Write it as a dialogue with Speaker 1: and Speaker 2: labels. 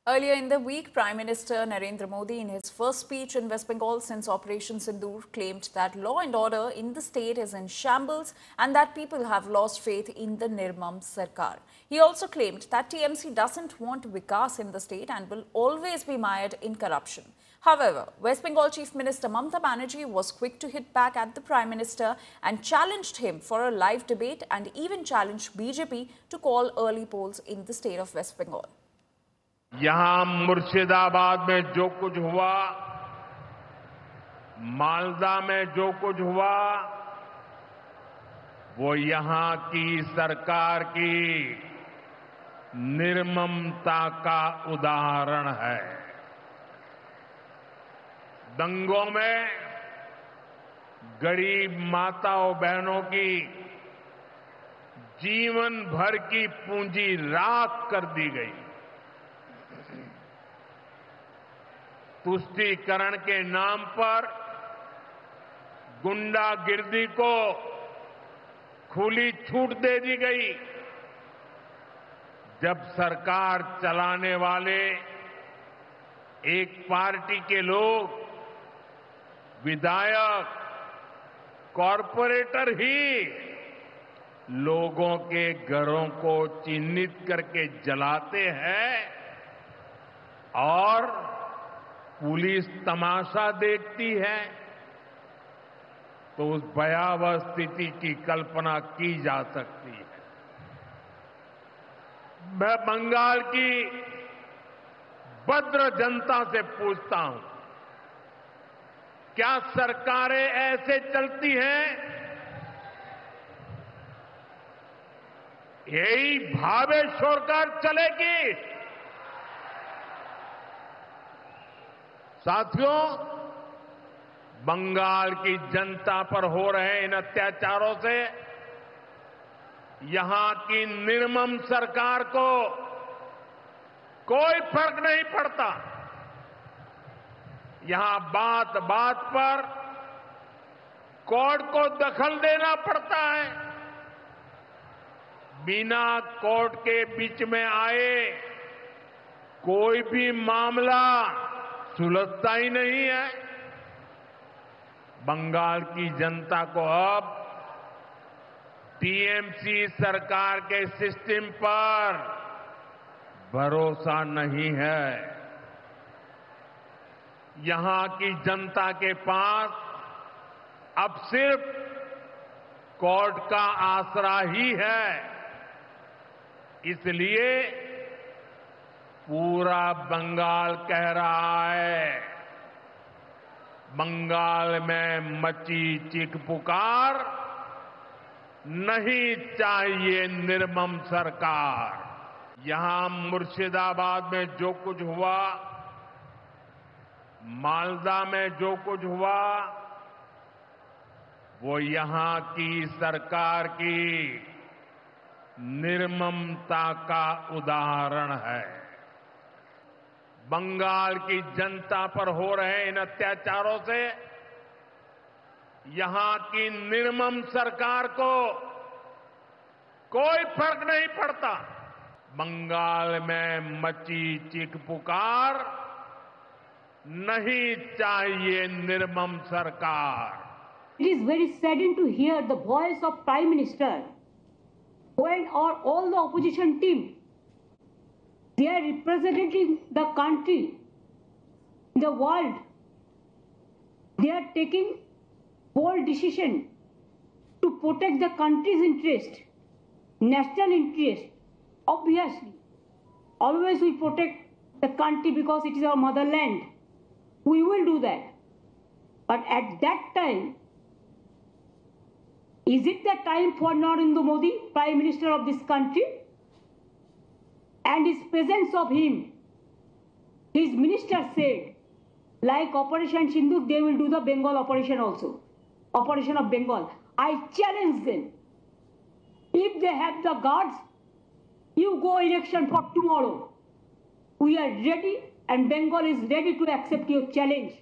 Speaker 1: Earlier in the week, Prime Minister Narendra Modi, in his first speech in West Bengal since Operation Sindoor, claimed that law and order in the state is in shambles and that people have lost faith in the Nirmam Sarkar. He also claimed that TMC doesn't want Vikas in the state and will always be mired in corruption. However, West Bengal Chief Minister Mamata Banerjee was quick to hit back at the Prime Minister and challenged him for a live debate and even challenged BJP to call early polls in the state of West Bengal.
Speaker 2: यहां मुर्शिदाबाद में जो कुछ हुआ, मालदा में जो कुछ हुआ, वो यहां की सरकार की निर्ममता का उदाहरण है। दंगों में गरीब माताओं बहनों की जीवन भर की पूंजी राख कर दी गई। तुष्टीकरण के नाम पर गुंडागिर्दी को खुली छूट दे दी गई। जब सरकार चलाने वाले एक पार्टी के लोग, विधायक, कॉरपोरेटर ही लोगों के घरों को चिन्हित करके जलाते हैं और पुलिस तमाशा देखती है, तो उस भयावह स्थिति की कल्पना की जा सकती है। मैं बंगाल की भद्र जनता से पूछता हूं, क्या सरकारें ऐसे चलती हैं? यही भावेश्वर कर चलेगी? साथियों, बंगाल की जनता पर हो रहे इन अत्याचारों से यहां की निर्मम सरकार को कोई फर्क नहीं पड़ता। यहां बात बात पर कोर्ट को दखल देना पड़ता है। बिना कोर्ट के बीच में आए कोई भी मामला सुलझता ही नहीं है। बंगाल की जनता को अब टीएमसी सरकार के सिस्टम पर भरोसा नहीं है। यहां की जनता के पास अब सिर्फ कोर्ट का आसरा ही है। इसलिए पूरा बंगाल कह रहा है, बंगाल में मची चीख पुकार, नहीं चाहिए निर्मम सरकार। यहां मुर्शिदाबाद में जो कुछ हुआ, मालदा में जो कुछ हुआ, वो यहां की सरकार की निर्ममता का उदाहरण है। बंगाल की जनता पर हो रहे इन अत्याचारों से यहां की निर्मम सरकार को कोई फर्क नहीं पड़ता। बंगाल में मची चीख पुकार, नहीं चाहिए निर्मम सरकार।
Speaker 3: It is very saddening to hear the voice of Prime Minister when all the opposition team, they are representing the country in the world. They are taking bold decision to protect the country's interest, national interest. Obviously, always we protect the country because it is our motherland. We will do that. But at that time, is it the time for Narendra Modi, Prime Minister of this country, and his presence of him? His minister said, like Operation Sindoor, they will do the Bengal operation also. Operation of Bengal. I challenge them. If they have the guards, you go election for tomorrow. We are ready and Bengal is ready to accept your challenge.